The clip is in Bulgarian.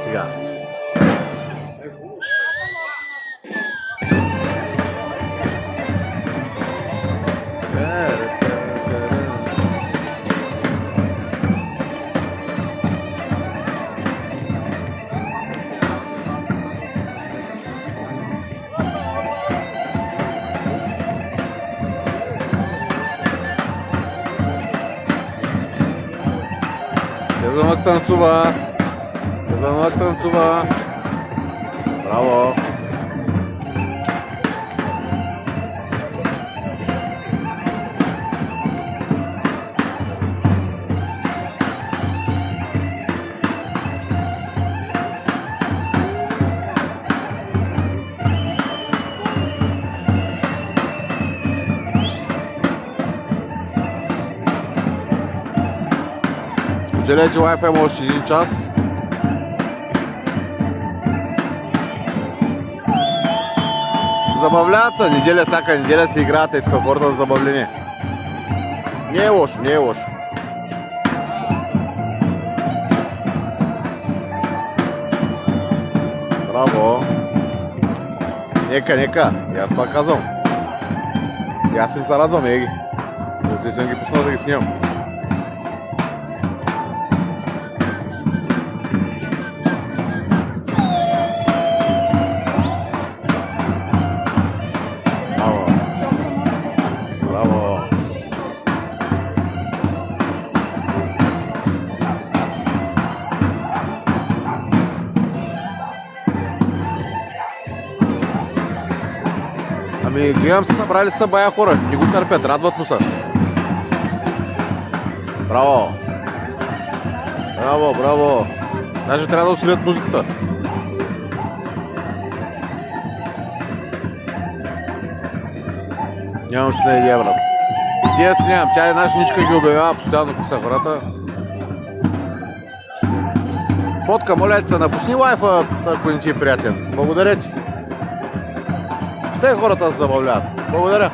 сега. Езанък танцува. Езанък танцува. Браво. Споделете Wi-Fi още един час. Забавляват се, неделя, всяка неделя се играят и тук хората за забавление. Не е лошо, не е лошо. Браво. Нека, и аз това казвам. И аз им се радвам, еги. Защото и съм ги пуснал да ги снимам. Браво. Ами гледам се, събрали са бая хора, не го търпят, радват му се. Браво! Браво, браво! Даже трябва да усилят музиката. Нямам си на идея, брат. Идея си нямам, тя една женичка ги обявява постоянно какви са хората. Фотка, моля се, напусни лайфа, ако не ти е приятен. Благодаря ти. Ще хората се забавляват. Благодаря.